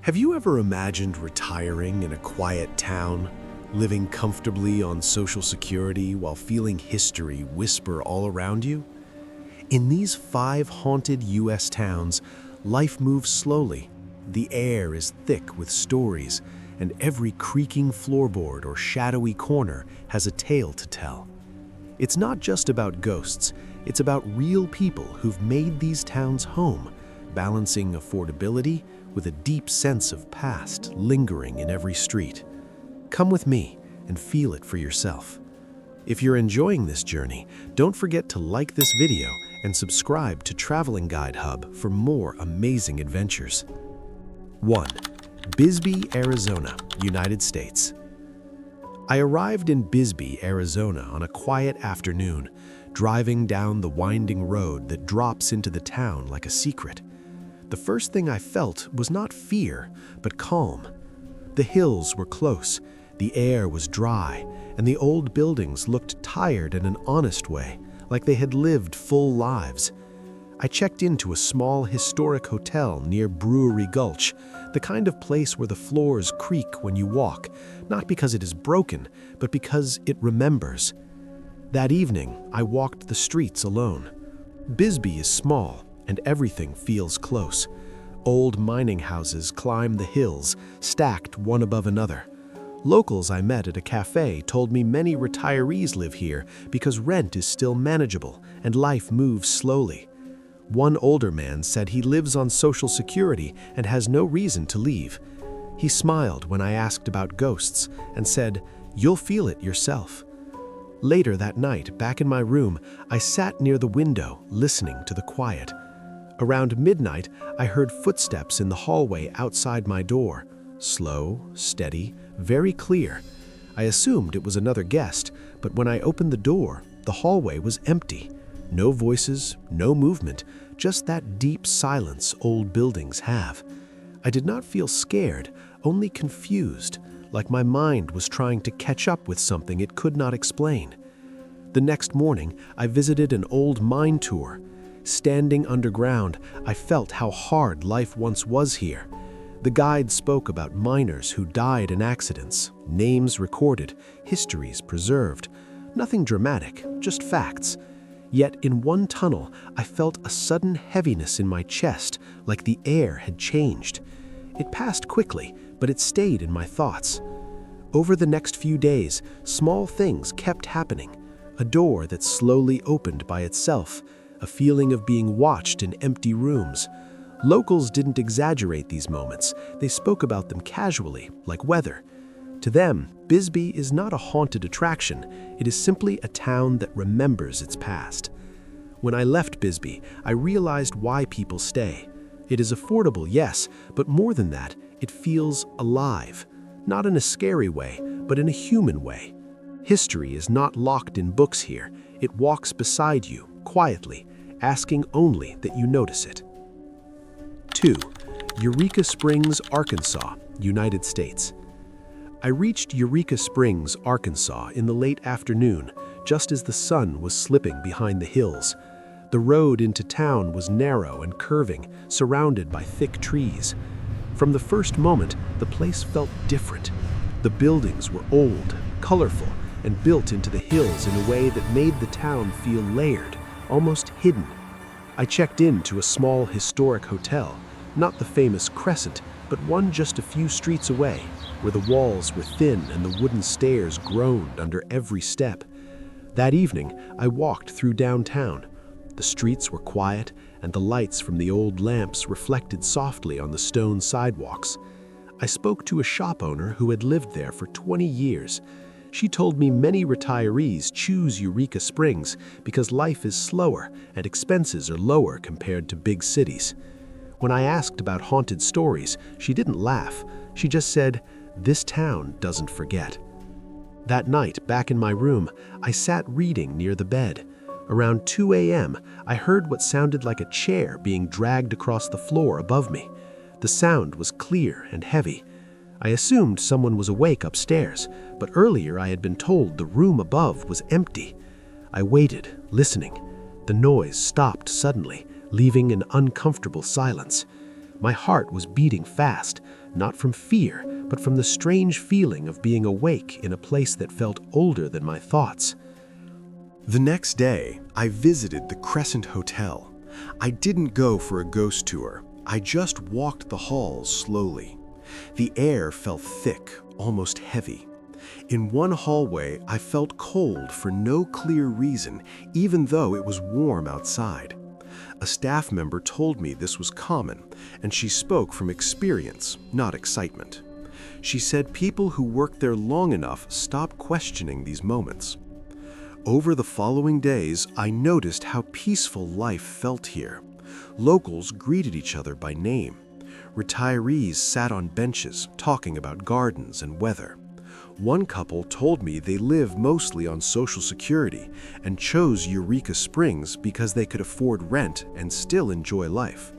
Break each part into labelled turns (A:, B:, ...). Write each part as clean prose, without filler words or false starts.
A: Have you ever imagined retiring in a quiet town, living comfortably on Social Security while feeling history whisper all around you? In these 5 haunted U.S. towns, life moves slowly. The air is thick with stories, and every creaking floorboard or shadowy corner has a tale to tell. It's not just about ghosts, it's about real people who've made these towns home, balancing affordability with a deep sense of past lingering in every street. Come with me and feel it for yourself. If you're enjoying this journey, don't forget to like this video and subscribe to Traveling Guide Hub for more amazing adventures. 1. Bisbee, Arizona, United States. I arrived in Bisbee, Arizona on a quiet afternoon, driving down the winding road that drops into the town like a secret. The first thing I felt was not fear, but calm. The hills were close, the air was dry, and the old buildings looked tired in an honest way, like they had lived full lives. I checked into a small historic hotel near Brewery Gulch, the kind of place where the floors creak when you walk, not because it is broken, but because it remembers. That evening, I walked the streets alone. Bisbee is small, and everything feels close. Old mining houses climb the hills, stacked one above another. Locals I met at a cafe told me many retirees live here because rent is still manageable and life moves slowly. One older man said he lives on Social Security and has no reason to leave. He smiled when I asked about ghosts and said, "You'll feel it yourself." Later that night, back in my room, I sat near the window, listening to the quiet. Around midnight, I heard footsteps in the hallway outside my door. Slow, steady, very clear. I assumed it was another guest, but when I opened the door, the hallway was empty. No voices, no movement, just that deep silence old buildings have. I did not feel scared, only confused, like my mind was trying to catch up with something it could not explain. The next morning, I visited an old mine tour. Standing underground, I felt how hard life once was here. The guide spoke about miners who died in accidents, names recorded, histories preserved. Nothing dramatic, just facts. Yet in one tunnel, I felt a sudden heaviness in my chest, like the air had changed. It passed quickly, but it stayed in my thoughts. Over the next few days, small things kept happening. A door that slowly opened by itself, a feeling of being watched in empty rooms. Locals didn't exaggerate these moments. They spoke about them casually, like weather. To them, Bisbee is not a haunted attraction. It is simply a town that remembers its past. When I left Bisbee, I realized why people stay. It is affordable, yes, but more than that, it feels alive. Not in a scary way, but in a human way. History is not locked in books here. It walks beside you, quietly, asking only that you notice it. 2. Eureka Springs, Arkansas, United States. I reached Eureka Springs, Arkansas in the late afternoon, just as the sun was slipping behind the hills. The road into town was narrow and curving, surrounded by thick trees. From the first moment, the place felt different. The buildings were old, colorful, and built into the hills in a way that made the town feel layered, almost hidden. I checked into a small historic hotel, not the famous Crescent, but one just a few streets away, where the walls were thin and the wooden stairs groaned under every step. That evening, I walked through downtown. The streets were quiet, and the lights from the old lamps reflected softly on the stone sidewalks. I spoke to a shop owner who had lived there for 20 years. She told me many retirees choose Eureka Springs because life is slower and expenses are lower compared to big cities. When I asked about haunted stories, she didn't laugh. She just said, "This town doesn't forget." That night, back in my room, I sat reading near the bed. Around 2 a.m., I heard what sounded like a chair being dragged across the floor above me. The sound was clear and heavy. I assumed someone was awake upstairs, but earlier I had been told the room above was empty. I waited, listening. The noise stopped suddenly, leaving an uncomfortable silence. My heart was beating fast, not from fear, but from the strange feeling of being awake in a place that felt older than my thoughts. The next day, I visited the Crescent Hotel. I didn't go for a ghost tour. I just walked the halls slowly. The air felt thick, almost heavy. In one hallway, I felt cold for no clear reason, even though it was warm outside. A staff member told me this was common, and she spoke from experience, not excitement. She said people who worked there long enough stopped questioning these moments. Over the following days, I noticed how peaceful life felt here. Locals greeted each other by name. Retirees sat on benches, talking about gardens and weather. One couple told me they live mostly on Social Security and chose Eureka Springs because they could afford rent and still enjoy life.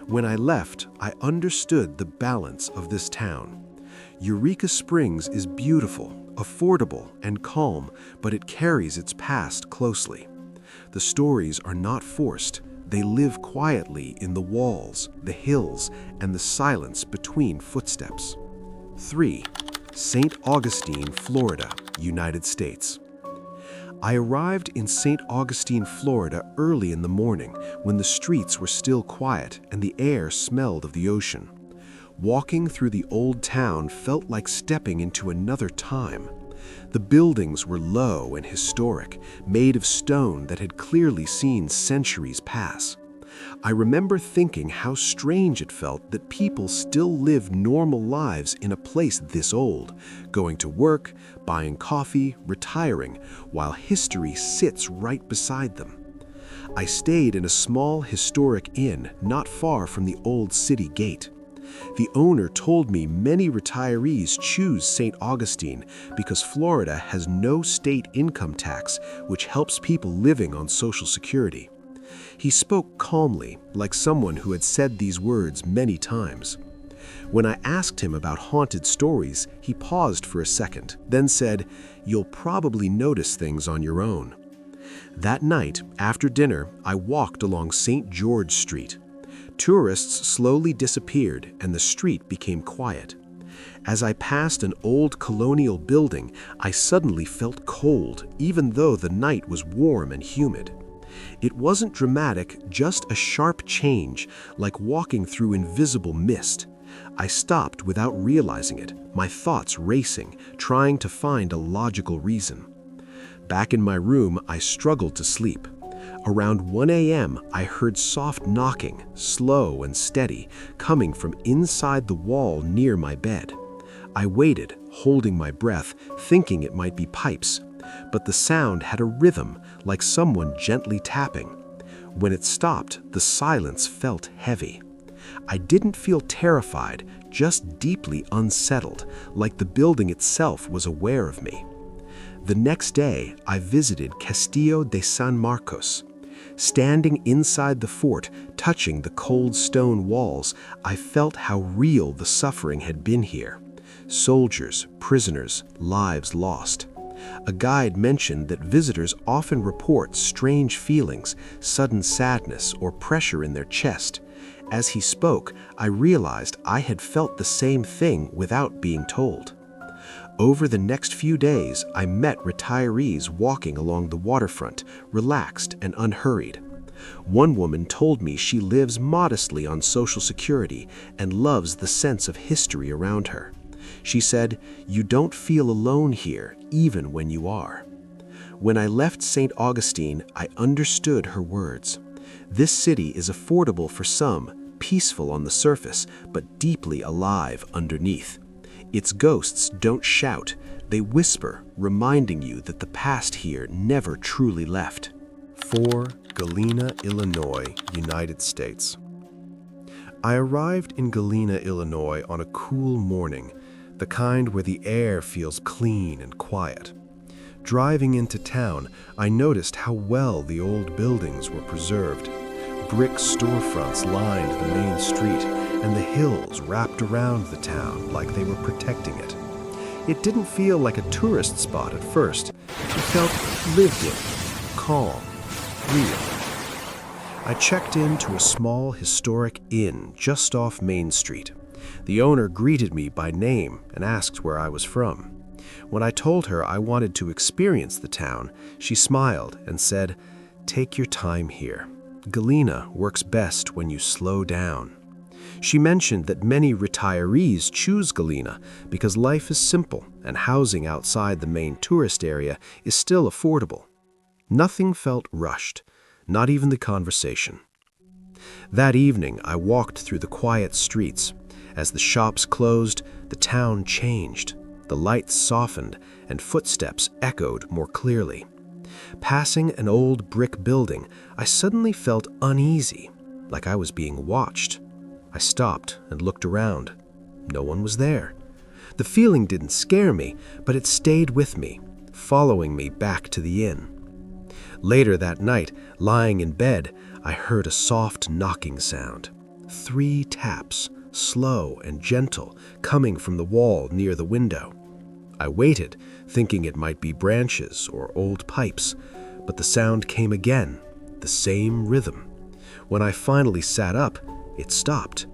A: When I left, I understood the balance of this town. Eureka Springs is beautiful, affordable, and calm, but it carries its past closely. The stories are not forced. They live quietly in the walls, the hills, and the silence between footsteps. 3. St. Augustine, Florida, United States. I arrived in St. Augustine, Florida early in the morning when the streets were still quiet and the air smelled of the ocean. Walking through the old town felt like stepping into another time. The buildings were low and historic, made of stone that had clearly seen centuries pass. I remember thinking how strange it felt that people still live normal lives in a place this old, going to work, buying coffee, retiring, while history sits right beside them. I stayed in a small historic inn not far from the old city gate. The owner told me many retirees choose St. Augustine because Florida has no state income tax, which helps people living on Social Security. He spoke calmly, like someone who had said these words many times. When I asked him about haunted stories, he paused for a second, then said, "You'll probably notice things on your own." That night, after dinner, I walked along St. George Street. Tourists slowly disappeared and the street became quiet. As I passed an old colonial building, I suddenly felt cold, even though the night was warm and humid. It wasn't dramatic, just a sharp change, like walking through invisible mist. I stopped without realizing it, my thoughts racing, trying to find a logical reason. Back in my room, I struggled to sleep. Around 1 a.m., I heard soft knocking, slow and steady, coming from inside the wall near my bed. I waited, holding my breath, thinking it might be pipes, but the sound had a rhythm, like someone gently tapping. When it stopped, the silence felt heavy. I didn't feel terrified, just deeply unsettled, like the building itself was aware of me. The next day, I visited Castillo de San Marcos. Standing inside the fort, touching the cold stone walls, I felt how real the suffering had been here. Soldiers, prisoners, lives lost. A guide mentioned that visitors often report strange feelings, sudden sadness, or pressure in their chest. As he spoke, I realized I had felt the same thing without being told. Over the next few days, I met retirees walking along the waterfront, relaxed and unhurried. One woman told me she lives modestly on Social Security and loves the sense of history around her. She said, "You don't feel alone here, even when you are." When I left St. Augustine, I understood her words. This city is affordable for some, peaceful on the surface, but deeply alive underneath. Its ghosts don't shout, they whisper, reminding you that the past here never truly left. 4. Galena, Illinois, United States. I arrived in Galena, Illinois on a cool morning, the kind where the air feels clean and quiet. Driving into town, I noticed how well the old buildings were preserved. Brick storefronts lined the main street, and the hills wrapped around the town like they were protecting it. It didn't feel like a tourist spot at first. It felt lived in, calm, real. I checked into a small historic inn just off Main Street. The owner greeted me by name and asked where I was from. When I told her I wanted to experience the town, she smiled and said, "Take your time here. Galena works best when you slow down." She mentioned that many retirees choose Galena because life is simple and housing outside the main tourist area is still affordable. Nothing felt rushed, not even the conversation. That evening, I walked through the quiet streets. As the shops closed, the town changed. The lights softened and footsteps echoed more clearly. Passing an old brick building, I suddenly felt uneasy, like I was being watched. I stopped and looked around. No one was there. The feeling didn't scare me, but it stayed with me, following me back to the inn. Later that night, lying in bed, I heard a soft knocking sound. 3 taps, slow and gentle, coming from the wall near the window. I waited, thinking it might be branches or old pipes, but the sound came again, the same rhythm. When I finally sat up, it stopped.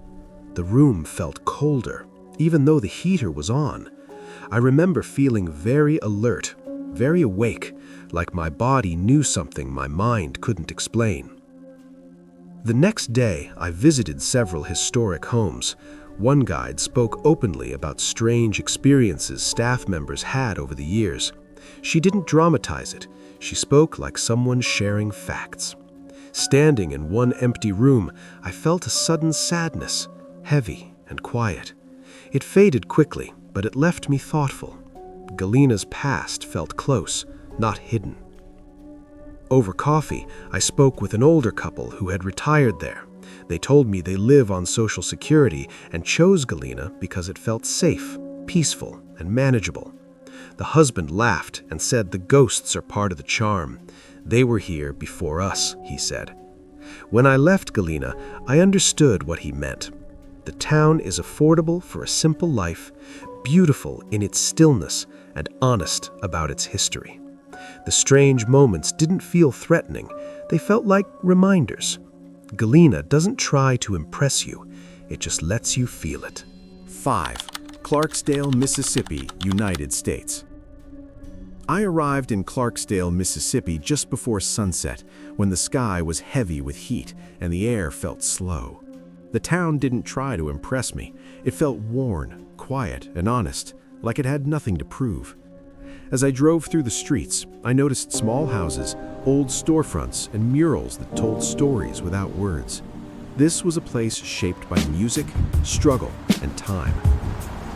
A: The room felt colder, even though the heater was on. I remember feeling very alert, very awake, like my body knew something my mind couldn't explain. The next day, I visited several historic homes. One guide spoke openly about strange experiences staff members had over the years. She didn't dramatize it. She spoke like someone sharing facts. Standing in one empty room, I felt a sudden sadness, heavy and quiet. It faded quickly, but it left me thoughtful. Galena's past felt close, not hidden. Over coffee, I spoke with an older couple who had retired there. They told me they live on Social Security and chose Galena because it felt safe, peaceful, and manageable. The husband laughed and said the ghosts are part of the charm. They were here before us, he said. When I left Galena, I understood what he meant. The town is affordable for a simple life, beautiful in its stillness, and honest about its history. The strange moments didn't feel threatening. They felt like reminders. Galena doesn't try to impress you. It just lets you feel it.
B: 5. Clarksdale, Mississippi, United States. I arrived in Clarksdale, Mississippi just before sunset, when the sky was heavy with heat and the air felt slow. The town didn't try to impress me. It felt worn, quiet, and honest, like it had nothing to prove. As I drove through the streets, I noticed small houses, old storefronts, and murals that told stories without words. This was a place shaped by music, struggle, and time.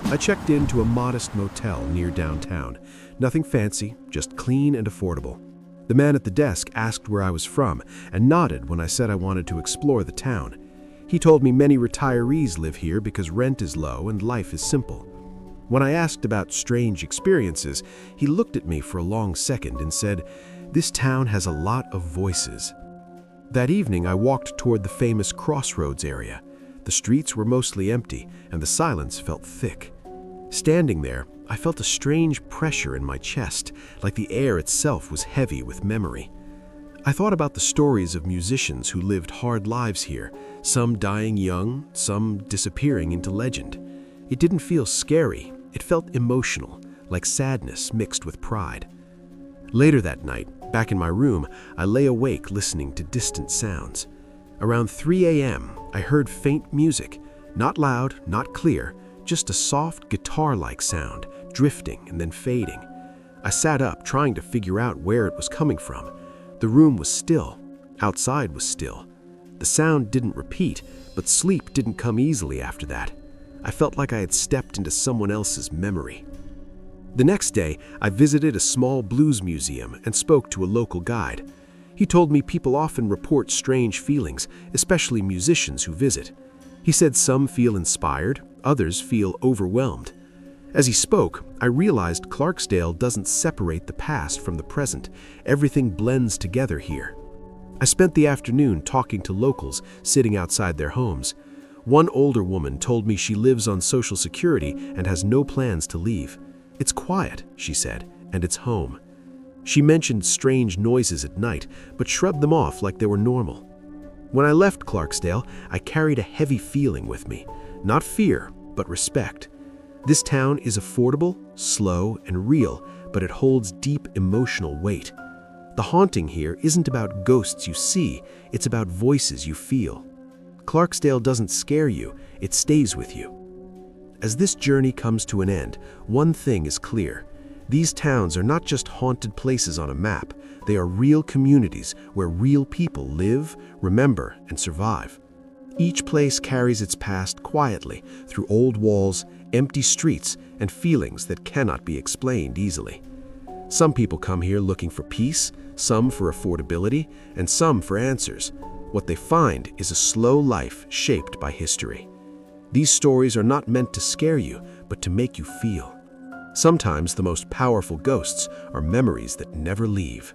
B: I checked into a modest motel near downtown. Nothing fancy, just clean and affordable. The man at the desk asked where I was from and nodded when I said I wanted to explore the town. He told me many retirees live here because rent is low and life is simple. When I asked about strange experiences, he looked at me for a long second and said, "This town has a lot of voices." That evening, I walked toward the famous crossroads area. The streets were mostly empty, and the silence felt thick. Standing there, I felt a strange pressure in my chest, like the air itself was heavy with memory. I thought about the stories of musicians who lived hard lives here, some dying young, some disappearing into legend. It didn't feel scary. It felt emotional, like sadness mixed with pride. Later that night, back in my room, I lay awake listening to distant sounds. Around 3 a.m., I heard faint music, not loud, not clear, just a soft guitar-like sound, drifting and then fading. I sat up, trying to figure out where it was coming from. The room was still. Outside was still. The sound didn't repeat, but sleep didn't come easily after that. I felt like I had stepped into someone else's memory. The next day, I visited a small blues museum and spoke to a local guide. He told me people often report strange feelings, especially musicians who visit. He said some feel inspired, others feel overwhelmed. As he spoke, I realized Clarksdale doesn't separate the past from the present. Everything blends together here. I spent the afternoon talking to locals sitting outside their homes. One older woman told me she lives on Social Security and has no plans to leave. "It's quiet," she said, "and it's home." She mentioned strange noises at night, but shrugged them off like they were normal. When I left Clarksdale, I carried a heavy feeling with me. Not fear,
A: but respect. This town is affordable, slow, and real, but it holds deep emotional weight. The haunting here isn't about ghosts you see, it's about voices you feel. Clarksdale doesn't scare you, it stays with you. As this journey comes to an end, one thing is clear. These towns are not just haunted places on a map, they are real communities where real people live, remember, and survive. Each place carries its past quietly, through old walls, empty streets, and feelings that cannot be explained easily. Some people come here looking for peace, some for affordability, and some for answers. What they find is a slow life shaped by history. These stories are not meant to scare you, but to make you feel. Sometimes the most powerful ghosts are memories that never leave.